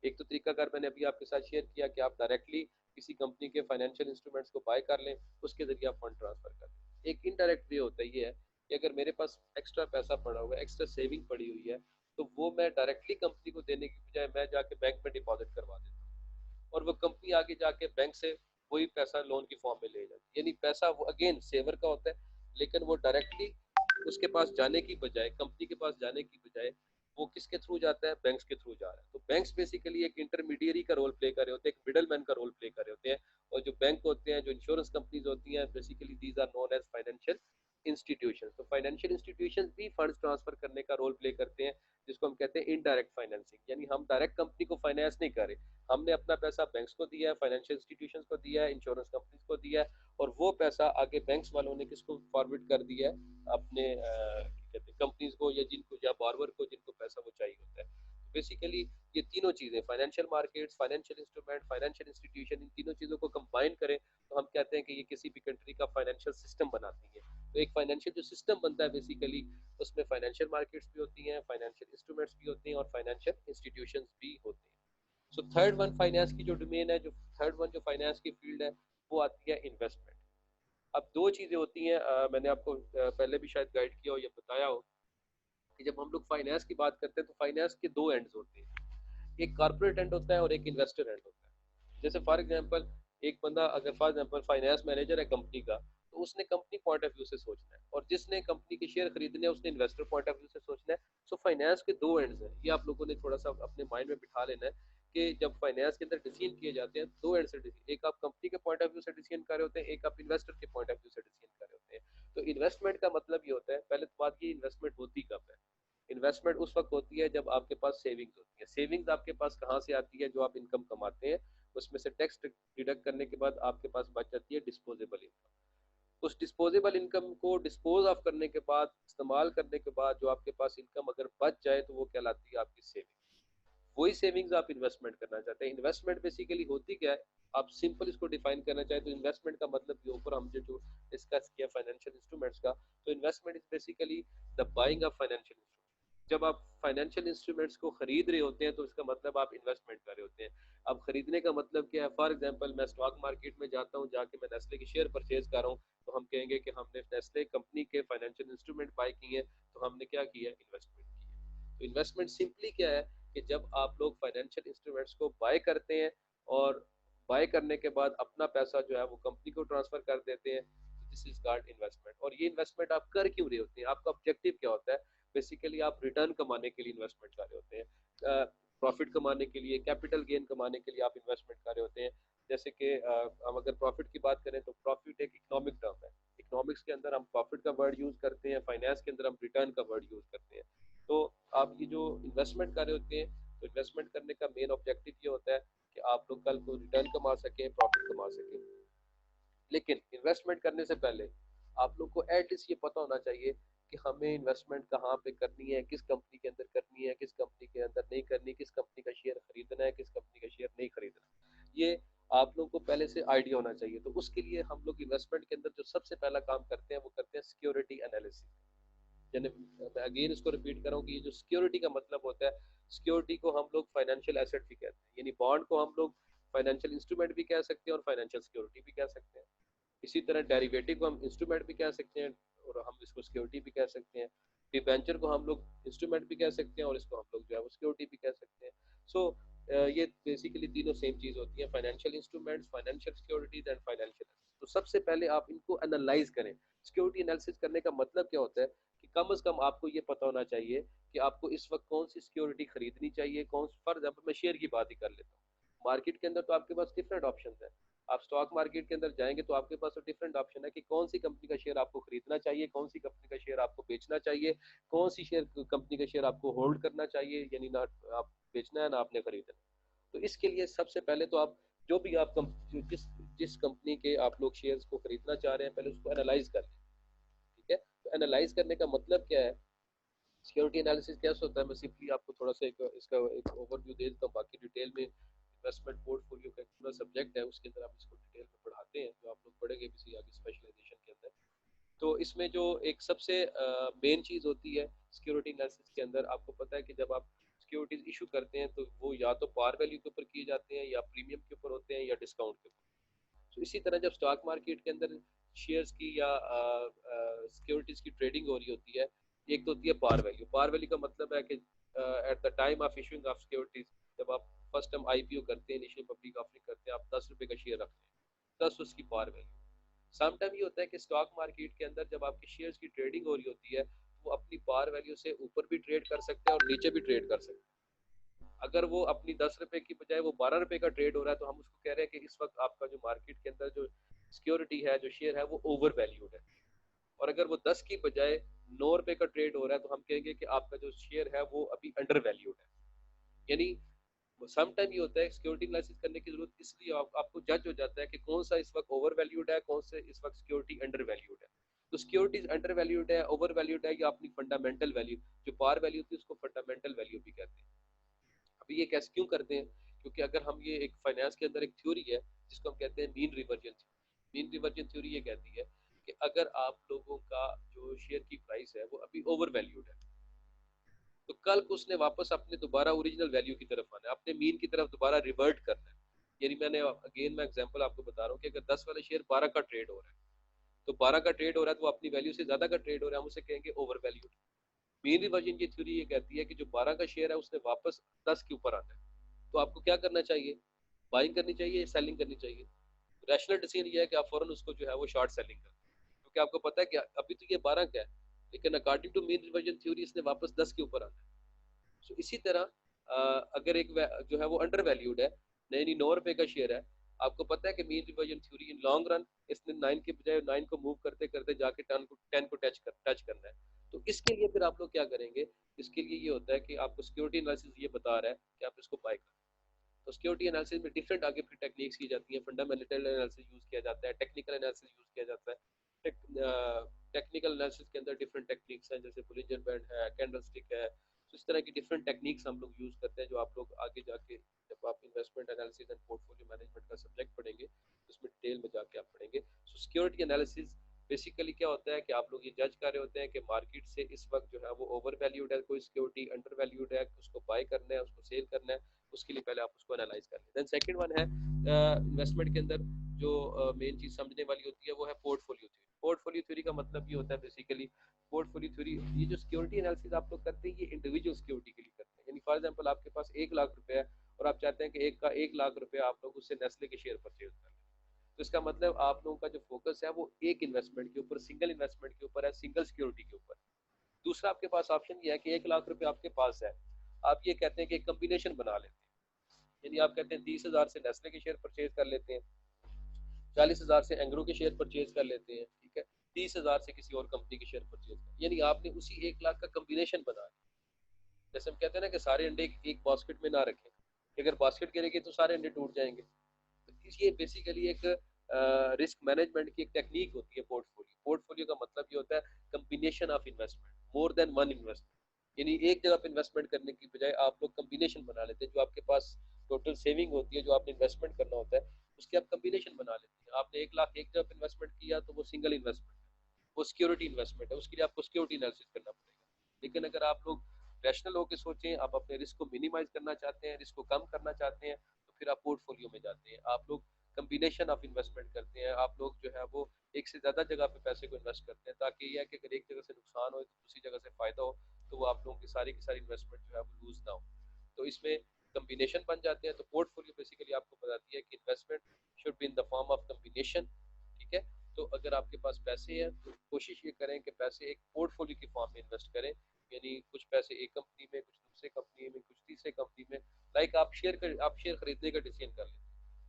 एक तो तरीका कार मैंने अभी आपके साथ शेयर किया कि आप डायरेक्टली किसी कंपनी के फाइनेंशियल इंस्ट्रूमेंट्स को बाय कर लें, उसके जरिए आप फंड ट्रांसफर कर लें। एक इनडायरेक्ट वे होता है ये है कि अगर मेरे पास एक्स्ट्रा पैसा पड़ा हुआ है, एक्स्ट्रा सेविंग पड़ी हुई है, तो वो मैं डायरेक्टली कंपनी को देने की बजाय मैं जाके बैंक में डिपॉजिट करवा देता हूँ और वो कंपनी आगे जाके बैंक से वही पैसा लोन की फॉर्म में ले जाती है। यानी पैसा वो अगेन सेवर का होता है, लेकिन वो डायरेक्टली उसके पास जाने की बजाय, कंपनी के पास जाने की बजाय, वो किसके थ्रू जाता है? बैंक्स के थ्रू जा रहा है। तो बैंक्स बेसिकली एक इंटरमीडियरी का रोल प्ले कर रहे होते हैं, एक मिडल मैन का रोल प्ले कर रहे होते हैं। और जो बैंक होते हैं, जो इंश्योरेंस कंपनीज होती हैं, basically these are known as financial institution. तो फाइनेंशियल इंस्टीट्यूशन भी फंड्स ट्रांसफर करने का रोल प्ले करते हैं, जिसको हम कहते हैं इनडायरेक्ट फाइनेंसिंग। यानी हम डायरेक्ट कंपनी को फाइनेंस नहीं कर रहे, हमने अपना पैसा बैंक्स को दिया है, फाइनेंशियल इंस्टीट्यूशंस को दिया है, इंश्योरेंस कंपनीज को दिया है, और वो पैसा आगे बैंक्स वालों ने किसको फॉरवर्ड कर दिया है? अपने कहते हैं कंपनीज को, या जिनको, या बारवर को जिनको पैसा वो चाहिए होता है। बेसिकली ये तीनों चीजें, financial markets, financial instrument, financial institution, इन तीनों चीजों को कंबाइन करें तो हम कहते हैं कि ये किसी भी कंट्री का फाइनेंशियल सिस्टम बनाती है। तो एक फाइनेंशियल जो सिस्टम बनता है बेसिकली, उसमें फाइनेंशियल मार्केट्स भी होती हैं, फाइनेंशियल इंस्ट्रूमेंट्स भी होते हैं और फाइनेंशियल इंस्टीट्यूशंस भी होते हैं। सो थर्ड वन फाइनेंस की जो डोमेन है, जो थर्ड वन जो फाइनेंस की फील्ड है, वो आती है इन्वेस्टमेंट। अब दो चीजें होती हैं, मैंने आपको पहले भी शायद गाइड किया हो या बताया हो कि जब हम लोग फाइनेंस की बात करते हैं तो फाइनेंस के दो एंड्स होते हैं। एक कॉर्पोरेट एंड होता है और एक इन्वेस्टर एंड होता है। जैसे फॉर एग्जांपल एक बंदा अगर फॉर एग्जांपल फाइनेंस मैनेजर है कंपनी का, तो उसने कंपनी पॉइंट ऑफ व्यू से सोचना है, और जिसने कंपनी के शेयर खरीदने हैं उसने इन्वेस्टर पॉइंट ऑफ व्यू से सोचना है। सो फाइनेंस के दो एंड्स हैं, ये आप लोगों ने थोड़ा सा अपने माइंड में बिठा लेना है कि जब फाइनेंस के अंदर डिसीजन किए जाते हैं दो एंड से डिसीजन, एक आप कंपनी के पॉइंट ऑफ व्यू से डिसीजन कर रहे होते हैं, एक आप इन्वेस्टर के पॉइंट ऑफ व्यू से डिसीजन कर रहे होते हैं। तो इन्वेस्टमेंट का मतलब ये होता है, पहले तो बात ये इन्वेस्टमेंट होती कब है। इन्वेस्टमेंट उस वक्त होती है जब आपके पास सेविंग्स होती है। सेविंग्स आपके पास कहाँ से आती है? जो आप इनकम कमाते हैं उसमें से टैक्स डिडक्ट करने के बाद आपके पास बच जाती है डिस्पोजेबल इनकम। उस डिस्पोजेबल इनकम को डिस्पोज ऑफ करने के बाद, इस्तेमाल करने के बाद जो आपके पास इनकम अगर बच जाए तो वो कहलाती है आपकी सेविंग। वही सेविंग्स आप इन्वेस्टमेंट करना चाहते हैं। इन्वेस्टमेंट बेसिकली होती क्या है? आप सिंपल इसको डिफाइन करना चाहे तो इन्वेस्टमेंट का मतलब ये, ऊपर हम जो डिस्कस किया फाइनेंशियल इंस्ट्रूमेंट्स का, तो investment is basically the buying of financial instrument. जब आप फाइनेंशियल इंस्ट्रूमेंट्स को खरीद रहे होते हैं तो इसका मतलब आप इन्वेस्टमेंट कर रहे होते हैं। अब खरीदने का मतलब क्या है? फॉर एग्जांपल मैं स्टॉक मार्केट में जाता हूँ, जाके मैं नेस्ले के शेयर परचेज कर रहा हूँ, तो हम कहेंगे कि हमने नेस्ले कंपनी के फाइनेंशियल इंस्ट्रूमेंट बाय किए हैं, तो हमने क्या किया? इन्वेस्टमेंट की है। तो इन्वेस्टमेंट सिंपली क्या है कि जब आप लोग फाइनेंशियल इंस्ट्रूमेंट्स को बाय करते हैं और बाय करने के बाद अपना पैसा जो है वो कंपनी को ट्रांसफर कर देते हैं, दिस इज कॉल्ड इन्वेस्टमेंट। और ये इन्वेस्टमेंट आप कर क्यों रहे होते हैं? आपका ऑब्जेक्टिव क्या होता है? बेसिकली आप रिटर्न कमाने के लिए इन्वेस्टमेंट कर रहे होते हैं। प्रॉफिट कमाने के लिए, कैपिटल गेन कमाने के लिए आप इन्वेस्टमेंट कर रहे होते हैं। जैसे कि हम अगर प्रॉफिट की बात करें तो प्रॉफिट एक इकोनॉमिक टर्म है। इकोनॉमिक्स के अंदर हम प्रॉफिट का वर्ड यूज करते हैं, फाइनेंस के अंदर हम रिटर्न का वर्ड यूज करते हैं। तो आप ये जो इन्वेस्टमेंट कर रहे होते हैं, तो इन्वेस्टमेंट करने का मेन ऑब्जेक्टिव ये होता है कि आप लोग कल को रिटर्न कमा सकें, प्रॉफिट कमा सकें। लेकिन इन्वेस्टमेंट करने से पहले आप लोग को एटलीस्ट ये पता होना चाहिए कि हमें इन्वेस्टमेंट कहाँ पे करनी है, किस कंपनी के अंदर करनी है, किस कंपनी के अंदर नहीं करनी, किस कंपनी का शेयर खरीदना है, किस कंपनी का शेयर नहीं खरीदना। ये आप लोग को पहले से आइडिया होना चाहिए। तो उसके लिए हम लोग इन्वेस्टमेंट के अंदर जो सबसे पहला काम करते हैं वो करते हैं सिक्योरिटी एनालिसिस। यानी मैं अगेन इसको रिपीट कर रहा हूँ कि ये जो सिक्योरिटी का मतलब होता है, सिक्योरिटी को हम लोग फाइनेंशियल एसेट भी कहते हैं, यानी बॉन्ड को हम लोग फाइनेंशियल इंस्ट्रूमेंट भी कह सकते हैं और फाइनेंशियल सिक्योरिटी भी कह सकते हैं। इसी तरह डेरिवेटिव को हम इंस्ट्रूमेंट भी कह सकते हैं और हम इसको सिक्योरिटी भी कह सकते हैं। डिबेंचर को हम लोग इंस्ट्रूमेंट भी कह सकते हैं और इसको हम लोग जो है वो सिक्योरिटी भी कह सकते हैं। सो ये बेसिकली तीनों सेम चीज होती है, financial instruments, financial securities and financial. तो सबसे पहले आप इनको एनालाइज करें। सिक्योरिटी एनालिसिस करने का मतलब क्या होता है कि कम से कम आपको ये पता होना चाहिए कि आपको इस वक्त कौन सी सिक्योरिटी खरीदनी चाहिए। कौन, फॉर एग्जाम्पल मैं शेयर की बात ही कर लेता हूँ। मार्केट के अंदर तो आपके पास डिफरेंट ऑप्शन है। आप स्टॉक मार्केट के अंदर जाएंगे तो आपके पास तो डिफरेंट ऑप्शन है कि कौन सी कंपनी का शेयर आपको खरीदना चाहिए, कौन सी कंपनी का शेयर आपको बेचना चाहिए, कौन सी शेयर कंपनी का शेयर आपको होल्ड करना चाहिए, यानी ना आप बेचना है ना आपने खरीदना। तो इसके लिए सबसे पहले तो आप जो भी आप जिस जिस कंपनी के आप लोग शेयर्स को खरीदना चाह रहे हैं पहले उसको एनालाइज कर लें। ठीक है, तो एनालाइज करने का मतलब क्या है, सिक्योरिटी एनालिसिस कैसे होता है, मैं सिंपली आपको थोड़ा सा इसका एक ओवरव्यू दे देता हूँ। बाकी डिटेल में इन्वेस्टमेंट पोर्टफोलियो का एक पूरा सब्जेक्ट है, उसके अंदर आप इसको डिटेल में पढ़ाते हैं, जो आप लोग पढ़ेंगे किसी आगे स्पेशलाइजेशन के अंदर। तो इसमें जो एक सबसे मेन चीज़ होती है सिक्योरिटी एनालिसिस के अंदर, आपको पता है कि जब आप सिक्योरिटीज इशू करते हैं तो वो या तो पार वैल्यू के ऊपर किए जाते हैं, या प्रीमियम के ऊपर होते हैं, या डिस्काउंट के ऊपर। तो इसी तरह जब स्टॉक मार्केट के अंदर शेयर्स की या सिक्योरिटीज की ट्रेडिंग हो रही होती है, एक तो होती है पार वैल्यू। पार वैल्यू का मतलब है कि at the time of issuing of securities, जब आप फर्स्ट टाइम आईपीओ करते हैं, इनिशियल पब्लिक ऑफरिंग करते हैं, आप 10 रुपए का शेयर रखते हैं, 10 उसकी पार वैल्यू। सम टाइम ये होता है कि स्टॉक मार्केट के अंदर जब आपके शेयर्स की ट्रेडिंग हो रही होती है, वो अपनी पार वैल्यू से ऊपर भी ट्रेड कर सकते हैं और नीचे भी ट्रेड कर सकते हैं। अगर वो अपनी 10 रुपए की बजाय वो 12 रुपए का ट्रेड हो रहा है, तो हम उसको कह रहे हैं कि इस वक्त आपका जो मार्केट के अंदर जो सिक्योरिटी है, जो शेयर है, वो ओवर वैल्यूड है। और अगर वो 10 की बजाय 9 रुपए का ट्रेड हो रहा है, तो हम कहेंगे कि आपका जो शेयर है वो अभी अंडर वैल्यूड है। यानी सम टाइम ये होता है सिक्योरिटी एनालिसिस करने की जरूरत इसलिए आपको जज हो जाता है कि कौन सा इस वक्त ओवर वैल्यूड है, कौन सा इस वक्त सिक्योरिटी अंडर वैल्यूड है। तो सिक्योरिटीज अंडर वैल्यूड है, ओवर वैल्यूड है, या अपनी फंडामेंटल वैल्यू, जो पार वैल्यू थी उसको फंडामेंटल वैल्यू भी कहते हैं। अभी ये कैसे क्यों करते हैं, क्योंकि अगर हम ये एक फाइनेंस के अंदर एक थ्योरी है जिसको हम कहते हैं mean reversion theory. Mean reversion theory ये कहती है कि अगर आप लोगों का जो शेयर की प्राइस है वो अभी ओवर वैल्यूड है, तो कल को उसने वापस अपने दोबारा ओरिजिनल वैल्यू की तरफ आना है, अपने मीन की तरफ दोबारा रिवर्ट करना है। यानी मैं एग्जांपल आपको बता रहा हूँ कि अगर 10 वाले शेयर 12 का ट्रेड हो रहा है, तो 12 का ट्रेड हो रहा है तो वो अपनी वैल्यू से ज्यादा का ट्रेड हो रहा है, हम उसे कहेंगे ओवर वैल्यूड। मीन रिवर्जन की थ्योरी ये कहती है कि जो 12 का शेयर है उसने वापस 10 के ऊपर आना है, तो आपको क्या करना चाहिए, बाइंग करनी चाहिए, सेलिंग करनी चाहिए। रैशनल डिसीजन ये है कि आप फौरन उसको जो है वो शॉर्ट सेलिंग करें, क्योंकि आपको पता है कि अभी तो ये 12 का है, लेकिन according to mean reversion theory इसने वापस 10 के ऊपर आना है। सो इसी तरह अगर एक जो है वो अंडर वैल्यूड है, यानी 9 रुपए का शेयर है, आपको पता है कि mean reversion theory in long run इसने 9 के बजाय 9 को मूव करते करते जाके 10 को टच करना है। तो इसके लिए फिर आप लोग क्या करेंगे, इसके लिए ये होता है कि आपको सिक्योरिटी एनालिसिस ये बता रहा है कि आप इसको बाय करें। तो सिक्योरिटी एनालिसिस में डिफरेंट आगे फिर टेक्निक्स की जाती हैं, फंडामेंटल एनालिसिस यूज किया जाता है, टेक्निकल एनालिसिस यूज किया जाता है। टेक्निकल एनालिसिस के अंदर डिफरेंट टेक्निक्स हैं, जैसे बुलियन बैंड है, कैंडलस्टिक है। तो इस तरह की डिफरेंट टेक्निक्स हम लोग यूज करते हैं, जो आप लोग आगे जाके जब आप investment analysis and portfolio management का सब्जेक्ट पढ़ेंगे तो उसमें डिटेल में जाके आप पढ़ेंगे। सो सिक्योरिटी एनालिसिस बेसिकली क्या होता है कि आप लोग ये जज कर रहे होते हैं कि मार्केट से इस वक्त जो है वो ओवर वैल्यूड है, कोई सिक्योरिटी अंडर वैल्यूड है, उसको बाय करना है, उसको सेल करना है। उसके लिए पहले आप उसको एनालाइज कर लें। देन सेकंड वन है इन्वेस्टमेंट के अंदर जो मेन चीज समझने वाली होती है वो है पोर्टफोलियो थ्योरी। पोर्टफोलियो थ्योरी का मतलब ये होता है बेसिकली, पोर्टफोलियो थ्योरी, ये जो सिक्योरिटी एनालिसिस आप लोग करते हैं ये इंडिविजुअल सिक्योरिटी के लिए करते हैं। यानी फॉर एग्जांपल आपके पास 1 लाख रुपए है और आप चाहते हैं कि एक का 1 लाख रुपए आप लोग उससे नेस्ले के शेयर परचेज कर लें। तो इसका मतलब आप लोगों का जो फोकस है वो एक इन्वेस्टमेंट के ऊपर, सिंगल इन्वेस्टमेंट के ऊपर है, सिंगल सिक्योरिटी के ऊपर। दूसरा आपके पास ऑप्शन ये है कि 1 लाख रुपए आपके पास है आप ये कहते हैं कि एक कम्बिनेशन बना लेते हैं, यानी आप कहते हैं 30,000 से नेस्ले के शेयर परचेज कर लेते हैं, 40,000 से एंग्रो के शेयर परचेज कर लेते हैं, ठीक है, 30,000 से किसी और कंपनी के शेयर परचेज कर, यानी आपने उसी 1 लाख का कम्बिनेशन बना लिया। जैसे हम कहते हैं ना कि सारे अंडे एक बास्केट में ना रखें, अगर बास्केट गिरेगी तो सारे अंडे टूट जाएंगे। तो ये बेसिकली एक रिस्क मैनेजमेंट की एक टेक्निक होती है पोर्टफोलियो। पोर्टफोलियो का मतलब ये होता है combination of investment, more than one investment, यानी एक जगह पे इन्वेस्टमेंट करने की बजाय आप लोग कम्बिनेशन बना लेते हैं। जो आपके पास टोटल सेविंग होती है, जो आपने इन्वेस्टमेंट करना होता है, उसके आप कम्बिनेशन बना लेते हैं। आपने 1 लाख एक जगह पे इन्वेस्टमेंट किया तो वो सिंगल इन्वेस्टमेंट है, वो सिक्योरिटी इन्वेस्टमेंट है, उसके लिए आपको सिक्योरिटी एनालिसिस करना पड़ेगा। लेकिन अगर आप लोग रैशनल होकर सोचें, आप अपने रिस्क को मिनिमाइज करना चाहते हैं, रिस्क को कम करना चाहते हैं, तो फिर आप पोर्टफोलियो में जाते हैं। आप लोग कम्बिनेशन ऑफ इन्वेस्टमेंट करते हैं, आप लोग जो है वो एक से ज़्यादा जगह पे पैसे को इन्वेस्ट करते हैं, ताकि ये है कि अगर एक जगह से नुकसान हो तो दूसरी जगह से फ़ायदा हो, तो वो आप लोगों की सारी इन्वेस्टमेंट जो है वो लूज ना हो। तो इसमें कम्बिनेशन बन जाते हैं। तो पोर्टफोलियो बेसिकली आपको बताती है कि investment should be in the form of combination, ठीक है। तो अगर आपके पास पैसे हैं तो कोशिश ये करें कि पैसे एक पोर्टफोलियो की फॉर्म में इन्वेस्ट करें, यानी कुछ पैसे एक कंपनी में, कुछ दूसरे कंपनी में, कुछ तीसरे कंपनी में। लाइक आप शेयर खरीदने का डिसीजन कर लें,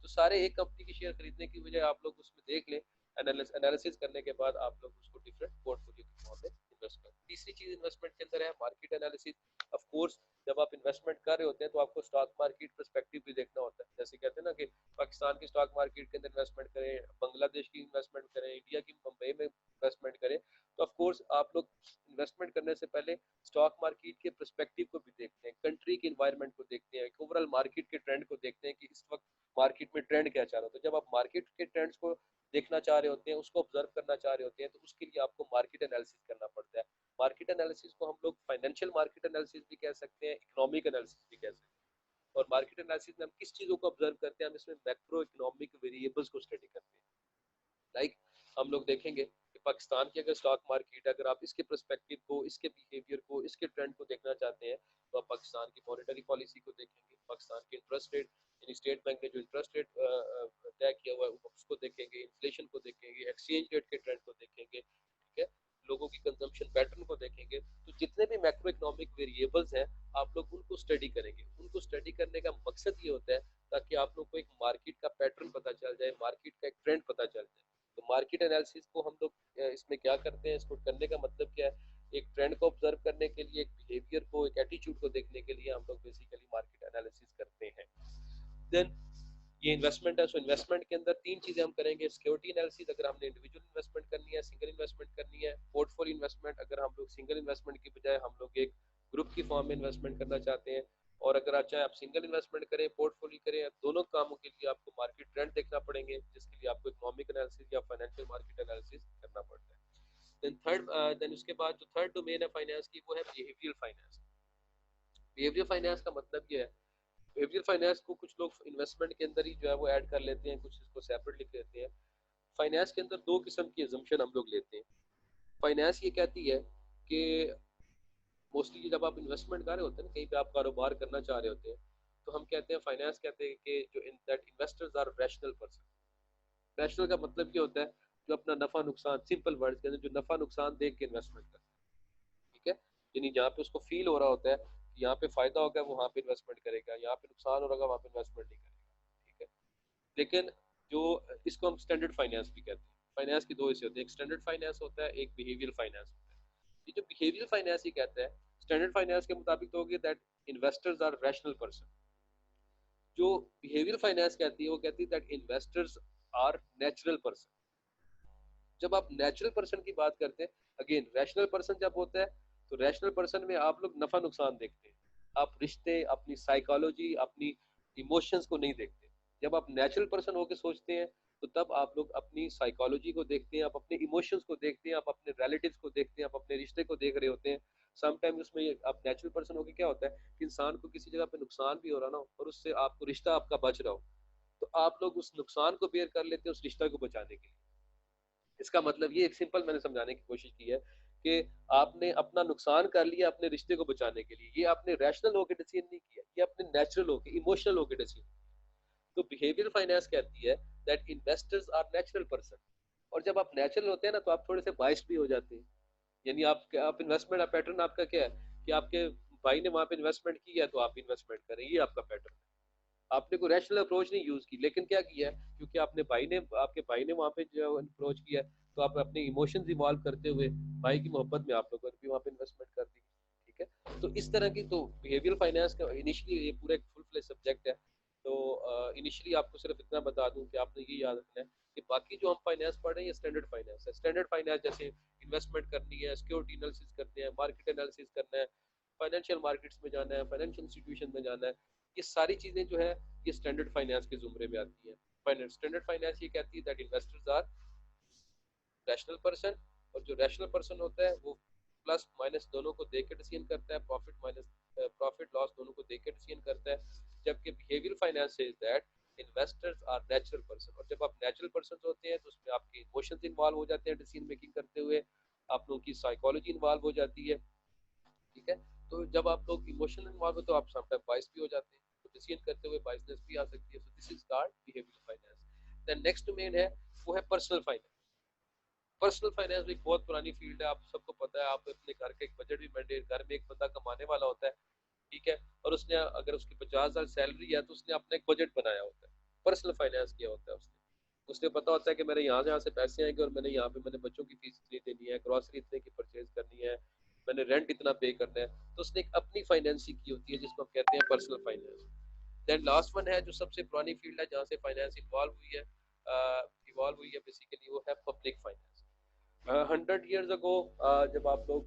तो सारे एक कंपनी की शेयर खरीदने की बजाय आप लोग उसमें देख लें, एनालिसिस करने के बाद आप लोग उसको डिफरेंट पोर्टफोलियो की फॉर्म में इन्वेस्ट करें। तीसरी चीज इन्वेस्टमेंट के अंदर है मार्केट एनालिसिस। ऑफ कोर्स जब आप इन्वेस्टमेंट कर रहे होते हैं तो आपको स्टॉक मार्केट पर्सपेक्टिव भी देखना होता है। जैसे कहते हैं ना कि पाकिस्तान की स्टॉक मार्केट के अंदर इन्वेस्टमेंट करें, बांग्लादेश की इन्वेस्टमेंट करें, इंडिया की मुंबई में इन्वेस्टमेंट करें, तो ऑफ कोर्स आप लोग इन्वेस्टमेंट करने से पहले स्टॉक मार्केट के पर्सपेक्टिव को भी देखते हैं, कंट्री के इन्वायरमेंट को देखते हैं, ओवरऑल मार्केट के ट्रेंड को देखते हैं कि इस वक्त मार्केट में ट्रेंड क्या चल रहा है। तो जब आप मार्केट के ट्रेंड्स को देखना चाह रहे होते हैं, उसको ऑब्जर्व करना चाह रहे होते हैं, तो उसके लिए आपको मार्केट एनालिसिस करना पड़ता है। मार्केट एनालिसिस को हम लोग फाइनेंशियल मार्केट एनालिसिस भी कह सकते हैं, इकोनॉमिक एनालिसिस भी कह सकते हैं। और मार्केट एनालिसिस में हम किस चीज़ों को ऑब्जर्व करते हैं, हम इसमें मैक्रो इकोनॉमिक वेरिएबल्स को स्टडी करते हैं। लाइक हम लोग देखेंगे कि पाकिस्तान की अगर स्टॉक मार्केट, अगर आप इसके पर्सपेक्टिव को, इसके बिहेवियर को, इसके ट्रेंड को देखना चाहते हैं, तो आप पाकिस्तान की मॉनेटरी पॉलिसी को देखेंगे, पाकिस्तान के इंटरेस्ट रेट, यानी स्टेट बैंक ने जो इंटरेस्ट रेट तय किया हुआ है उसको देखेंगे, इन्फ्लेशन को देखेंगे, एक्सचेंज रेट के ट्रेंड को देखेंगे, ठीक है, लोगों की कंजम्पशन पैटर्न को देखेंगे। तो जितने भी मैक्रो इकोनॉमिक वेरिएबल्स हैं, आप लोग उनको स्टडी करेंगे। उनको स्टडी करने का मकसद ये होता है ताकि आप लोग को एक मार्केट का पैटर्न पता चल जाए, मार्केट का एक ट्रेंड पता चल जाए। तो मार्केट एनालिसिस को हम लोग इसमें क्या करते हैं, इसको करने का मतलब क्या है, एक ट्रेंड को ऑब्जर्व करने के लिए, एक बिहेवियर को, एक एटीट्यूड को देखने के लिए हम लोग बेसिकली मार्केट एनालिसिस करते हैं। देन ये इन्वेस्टमेंट है। सो इन्वेस्टमेंट के अंदर तीन चीजें हम करेंगे। सिक्योरिटी एनालिसिस अगर हमने इंडिविजुअल इन्वेस्टमेंट करनी है, सिंगल इन्वेस्टमेंट करनी है। पोर्टफोलियो इन्वेस्टमेंट अगर हम लोग सिंगल इन्वेस्टमेंट की बजाय हम लोग एक ग्रुप की फॉर्म में इन्वेस्टमेंट करना चाहते हैं। और अगर आप चाहे आप सिंगल इन्वेस्टमेंट करें, पोर्टफोलियो करें, दोनों कामों के लिए आपको मार्केट ट्रेंड देखना पड़ेंगे, जिसके लिए आपको इकोनॉमिक एनालिसिस या फाइनेंशियल मार्केट एनालिसिस करना पड़ता है। देन उसके बाद जो थर्ड डोमेन है फाइनेंस की, वो है बिहेवियरल फाइनेंस। बिहेवियर फाइनेंस का मतलब ये है, बिहेवियर फाइनेंस को कुछ लोग इन्वेस्टमेंट के अंदर ही जो है वो ऐड कर लेते हैं, कुछ इसको सेपरेट लिख लेते हैं। फाइनेंस के अंदर दो किस्म की एजम्पशन हम लोग लेते हैं। फाइनेंस ये कहती है कि मोस्टली जब आप इन्वेस्टमेंट कर रहे होते हैं ना, कहीं पे आप कारोबार करना चाह रहे होते हैं, तो हम कहते हैं, फाइनेंस कहते हैं कि जो in that investors are rational person. Rational का मतलब क्या होता है, जो अपना नफा नुकसान, सिंपल वर्ड्स के अंदर जो नफा नुकसान देख के इन्वेस्टमेंट करता है, ठीक है। यानी जहाँ पे उसको फील हो रहा होता है कि यहाँ पे फायदा होगा वो वहाँ पे इन्वेस्टमेंट करेगा, यहाँ पे नुकसान हो रहा होगा वहाँ पे इन्वेस्टमेंट नहीं करेगा, ठीक है। लेकिन जो इसको हम स्टैंडर्ड फाइनेंस भी कहते हैं। फाइनेंस की दो हिस्से होते हैं, एक स्टैंडर्ड फाइनेंस होता है, एक बिहेवियर फाइनेंस होता है। ये जो बिहेवियर फाइनेंस ही कहता है, स्टैंडर्ड फाइनेंस के मुताबिक तो होगी that investors are rational person. जो बिहेवियर फाइनेंस कहती है वो कहती है that investors are natural person. जब आप नेचुरल पर्सन की बात करते हैं, अगेन रैशनल पर्सन जब होता है, तो रैशनल पर्सन में आप लोग नफा नुकसान देखते हैं, आप रिश्ते, अपनी साइकोलॉजी, अपनी इमोशंस को नहीं देखते। जब आप नेचुरल पर्सन होकर सोचते हैं, तो तब आप लोग अपनी साइकोलॉजी को देखते हैं, आप अपने इमोशंस को देखते हैं, आप अपने रिलेटिव्स को देखते हैं, आप अपने रिश्ते को देख रहे होते हैं। समटाइम उसमें आप नेचुरल पर्सन होकर क्या होता है कि इंसान को किसी जगह पे नुकसान भी हो रहा ना हो, और उससे आपको रिश्ता आपका बच रहा हो, तो आप लोग उस नुकसान को बेयर कर लेते हैं उस रिश्ता को बचाने के लिए। इसका मतलब ये एक सिंपल मैंने समझाने की कोशिश की है कि आपने अपना नुकसान कर लिया अपने रिश्ते को बचाने के लिए। ये आपने रैशनल होकर डिसीजन नहीं किया, ये आपने नेचुरल होकर, इमोशनल होकर डिसीजन। तो बिहेवियर फाइनेंस कहती है that investors are natural person. और जब आप नेचुरल होते हैं ना, तो आप थोड़े से बाइस्ड भी हो जाते हैं। यानी आप इन्वेस्टमेंट पैटर्न आपका क्या है कि आपके भाई ने वहां पे इन्वेस्टमेंट की है तो आप भी इन्वेस्टमेंट करें, ये आपका पैटर्न। आपने कोई रैशनल अप्रोच नहीं यूज की, लेकिन क्या किया है, क्योंकि आपके भाई ने वहां पे जो अप्रोच किया है, तो आप अपने इमोशंस इवॉल्व करते हुए भाई की मोहब्बत में आप लोगों ने भी वहां पे इन्वेस्टमेंट कर दी। ठीक है, तो इस तरह की तो बिहेवियरल फाइनेंस का इनिशियली ये पूरा एक फुल फ्लेज सब्जेक्ट है। तो इनिशियली आपको सिर्फ इतना बता दूं कि आपने ये याद रखना है कि बाकी जो हम फाइनेंस पढ़ रहे हैं ये स्टैंडर्ड फाइनेंस है। स्टैंडर्ड फाइनेंस जैसे इन्वेस्टमेंट करनी है, सिक्योरिटी एनालिसिस करनी है, मार्केट एनालिसिस करना है, फाइनेंशियल मार्केट्स में जाना है, फाइनेंशियल इंस्टीट्यूशन में जाना है, ये सारी चीजें जो है ये स्टैंडर्ड फाइनेंस के जुमरे में आती है। फाइनेंस स्टैंडर्ड फाइनेंस ये कहती है that investors are rational person, और जो रैशनल पर्सन होता है वो प्लस माइनस दोनों को देख के डिसीजन करता है, प्रॉफिट लॉस दोनों को देख के डिसीजन करता है। जबकि behavioural finance is that investors are natural person, और जब आप नेचुरल पर्सन होते हैं तो उसमें आपके इमोशंस इन्वॉल्व हो जाते हैं डिसीजन मेकिंग करते हुए, आप लोगों की साइकोलॉजी इन्वॉल्व हो जाती है। ठीक है, तो जब आप लोग इमोशनल इन्वॉल्व हो तो आप समटाइम बाइस भी हो जाते हैं, तो डिसीजन करते हुए बाइसनेस भी आ सकती है। So this is called behavioural finance. Then next domain है वो है पर्सनल फाइनेंस। पर्सनल फाइनेंस एक बहुत पुरानी फील्ड है, आप सबको पता है। आप अपने घर का एक बजट भी मेंटेन, घर में एक बंदा कमाने वाला होता है, ठीक है, और उसने अगर उसकी 50,000 सैलरी है तो उसने अपना एक बजट बनाया होता है, पर्सनल फाइनेंस किया होता है उसने। उसने पता होता है कि मेरे यहाँ से पैसे आएंगे और मैंने बच्चों की फीस इतनी देनी है, ग्रोसरी इतने की परचेज करनी है, मैंने रेंट इतना पे करना है, तो उसने एक अपनी फाइनेंसिंग की होती है जिसको हम कहते हैं personal finance. Then last one है जो सबसे पुरानी फील्ड है जहाँ से फाइनेंस इवॉल्व हुई है बेसिकली, वो है पब्लिक फाइनेंस। 100 years ago, जब आप लोग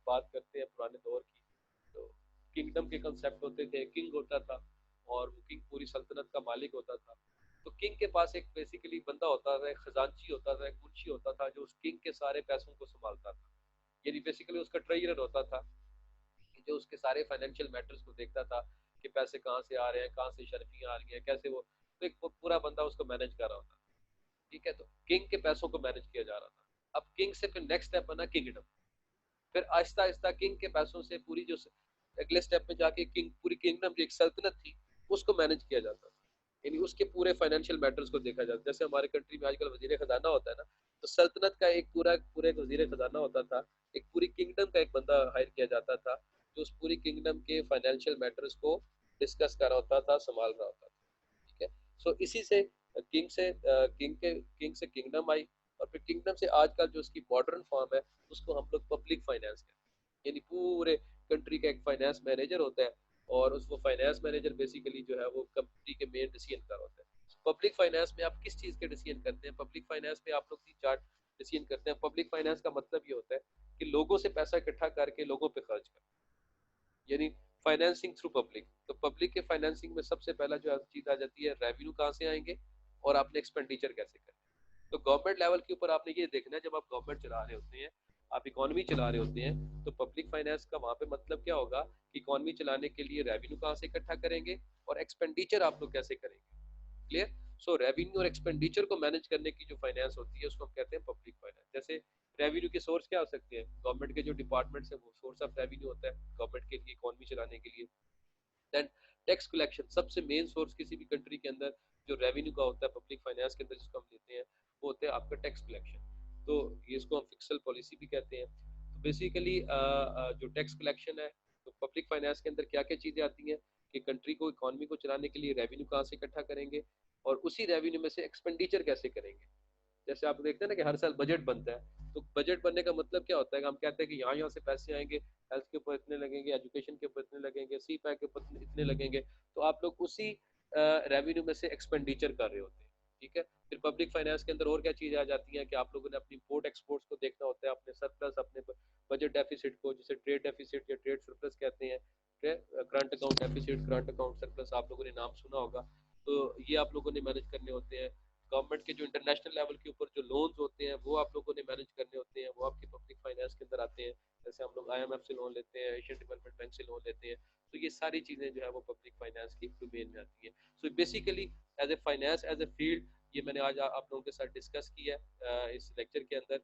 बात करते हैं पुराने दौर की, तो किंगडम के कंसेप्ट होते थे, किंग होता था और वो किंग पूरी सल्तनत का मालिक होता था। तो किंग के पास एक बेसिकली बंदा होता था, एक खजांची होता था, एक मुंशी होता था, जो उस किंग के सारे पैसों को संभालता था। यानी बेसिकली उसका ट्रेजरर होता था, कि जो उसके सारे फाइनेंशियल मैटर्स को देखता था कि पैसे कहाँ से आ रहे हैं, कहाँ से शर्फियाँ आ रही हैं, कैसे वो, तो एक पूरा बंदा उसको मैनेज कर रहा होता था। ठीक है, तो किंग के पैसों को मैनेज किया जा रहा था। अब किंग से फिर नेक्स्ट स्टेप बना किंगडम। फिर आहिस्ता आहिस्ता किंग के पैसों से पूरी जो अगले स्टेप में जाके किंग, पूरी किंगडम जो एक सल्तनत थी उसको मैनेज किया जाता था। यानी उसके पूरे फाइनेंशियल मैटर्स को देखा जाता, जैसे हमारे कंट्री में आजकल वजीर खजाना होता है ना, तो सल्तनत का एक पूरा एक वजीर खजाना होता था, एक पूरी किंगडम का एक बंदा हायर किया जाता था जो उस पूरी किंगडम के फाइनेंशियल मैटर्स को डिस्कस कर रहा होता था, संभाल रहा होता था। ठीक है, सो इसी से किंग से किंगडम आई, और फिर किंगडम से आजकल जो उसकी मॉडर्न फॉर्म है उसको हम लोग पब्लिक फाइनेंस कहते हैं। यानी पूरे कंट्री का एक फाइनेंस मैनेजर होता है, और उस वो फाइनेंस मैनेजर बेसिकली जो है वो कंपनी के मेन डिसीजन कर होता है। पब्लिक फाइनेंस में आप किस चीज़ के डिसीजन करते हैं? पब्लिक फाइनेंस में आप लोग 3-4 डिसीजन करते हैं। पब्लिक फाइनेंस का मतलब ये होता है कि लोगों से पैसा इकट्ठा करके लोगों पे खर्च करना, यानी फाइनेंसिंग थ्रू पब्लिक। तो पब्लिक के फाइनेंसिंग में सबसे पहला जो चीज आ जाती है, रेवेन्यू कहाँ से आएंगे और आपने एक्सपेंडिचर कैसे करना है। तो गवर्नमेंट लेवल के ऊपर आपने ये देखना है, जब आप गवर्नमेंट चला रहे होते हैं, आप इकोनॉमी चला रहे होते हैं, तो पब्लिक फाइनेंस का वहां पे मतलब क्या होगा कि इकोनॉमी चलाने के लिए रेवेन्यू कहाँ से इकट्ठा करेंगे और एक्सपेंडिचर आप लोग कैसे करेंगे। क्लियर? सो रेवेन्यू और एक्सपेंडिचर को मैनेज करने की जो फाइनेंस होती है उसको हम कहते हैं पब्लिक फाइनेंस। जैसे रेवेन्यू के सोर्स क्या हो सकते हैं? गवर्नमेंट के जो डिपार्टमेंट्स है वो सोर्स ऑफ रेवेन्यू होता है गवर्नमेंट के लिए इकोनॉमी चलाने के लिए। देन टैक्स कलेक्शन, सबसे मेन सोर्स किसी भी कंट्री के अंदर जो रेवेन्यू का होता है पब्लिक फाइनेंस के अंदर जिसको हम लेते हैं, वो होता है आपका टैक्स कलेक्शन। तो ये इसको हम फिक्सल पॉलिसी भी कहते हैं। तो बेसिकली जो टैक्स कलेक्शन है, तो पब्लिक फाइनेंस के अंदर क्या क्या चीज़ें आती हैं कि कंट्री को, इकोनॉमी को चलाने के लिए रेवेन्यू कहाँ से इकट्ठा करेंगे और उसी रेवेन्यू में से एक्सपेंडिचर कैसे करेंगे। जैसे आप देखते हैं ना कि हर साल बजट बनता है, तो बजट बनने का मतलब क्या होता है कि हम कहते हैं कि यहाँ यहाँ से पैसे आएंगे, हेल्थ के ऊपर इतने लगेंगे, एजुकेशन के ऊपर इतने लगेंगे, सी पैक के ऊपर इतने लगेंगे, तो आप लोग उसी रेवेन्यू में से एक्सपेंडिचर कर रहे होते हैं। ठीक है, फिर पब्लिक फाइनेंस के अंदर और क्या चीज़ें आ जाती हैं कि आप लोगों ने अपनी इम्पोर्ट एक्सपोर्ट्स को देखना होता है, अपने सरप्लस, अपने बजट डेफिसिट को, जिसे ट्रेड डेफिसिट या ट्रेड सरप्लस कहते हैं, current account deficit, current account surplus आप लोगों ने नाम सुना होगा। तो ये आप लोगों ने मैनेज करने होते हैं। गवर्नमेंट के जो इंटरनेशनल लेवल के ऊपर जो लोन्स होते हैं वो आप लोगों ने मैनेज करने होते हैं, वो आपके पब्लिक फाइनेंस के अंदर आते हैं। जैसे हम लोग आईएमएफ से लोन लेते हैं, एशियन डेवलपमेंट बैंक से लोन लेते हैं, तो ये सारी चीज़ें जो है वो पब्लिक फाइनेंस की डोमेन में आती है। So basically as a finance as a field, ये मैंने आज आप लोगों के साथ डिस्कस किया इस लेक्चर के अंदर।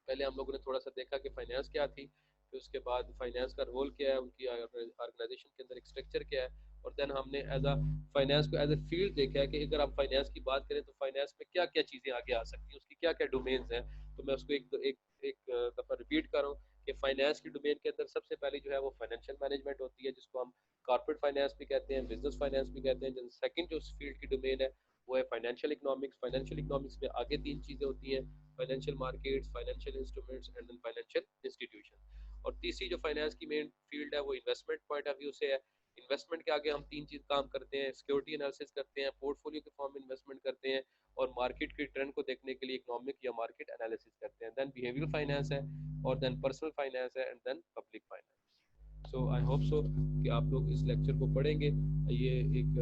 पहले हम लोगों ने थोड़ा सा देखा कि फाइनेंस क्या थी, फिर उसके बाद फाइनेंस का रोल क्या है, उनकी ऑर्गेनाइजेशन के अंदर एक स्ट्रक्चर क्या है, और देन हमने एज अ फाइनेंस को एज ए फील्ड देखा है कि अगर हम फाइनेंस की बात करें तो फाइनेंस में क्या क्या चीज़ें आगे आ सकती हैं, उसकी क्या क्या डोमेन्स हैं। तो मैं उसको एक एक एक दफ़ा रिपीट कर रहा हूँ कि फाइनेंस की डोमेन के अंदर सबसे पहले जो है वो फाइनेंशियल मैनेजमेंट होती है, जिसको हम कॉर्पोरेट फाइनेंस भी कहते हैं, बिजनेस फाइनेंस भी कहते हैं। सेकंड जो फील्ड की डोमेन है वो है फाइनेंशियल इकोनॉमिक्स। फाइनेंशियल इकोनॉमिक्स में आगे तीन चीजें होती हैं, financial markets, financial instruments and then financial institution. और तीसरी जो फाइनेंस की मेन फील्ड है वो इन्वेस्टमेंट पॉइंट ऑफ व्यू से है। इन्वेस्टमेंट के आगे हम तीन चीज काम करते हैं, सिक्योरिटी एनालिसिस करते हैं, पोर्टफोलियो के फॉर्म में इन्वेस्टमेंट करते हैं, और मार्केट के ट्रेंड को देखने के लिए इकोनॉमिक या मार्केट एनालिसिस करते हैं। देन बिहेवियरल फाइनेंस है, और देन पर्सनल फाइनेंस है, and then public finance. So I hope so कि आप लोग इस लेक्चर को पढ़ेंगे। ये एक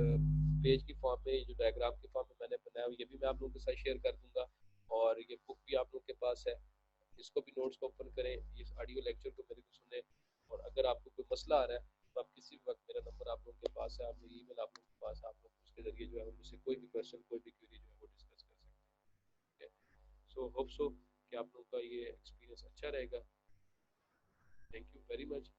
पेज की फॉर्म में, जो डायग्राम की फॉर्म में मैंने बनाया, ये भी मैं आप लोगों के साथ शेयर कर दूंगा, और ये बुक भी आप लोगों के पास है। इसको भी नोट्स को ओपन करें, इस ऑडियो लेक्चर को मेरे को सुने, और अगर आपको कोई मसला आ रहा है तो आप किसी भी वक्त, मेरा नंबर आप लोगों के पास है, आप मेरी ईमेल आप लोगों के पास है, आप लोग उसके जरिए जो है मुझसे कोई भी क्वेश्चन, कोई भी क्वेरी जो है वो डिस्कस कर सकते हैं। सो होप सो कि आप लोगों का ये एक्सपीरियंस अच्छा रहेगा। Thank you very much.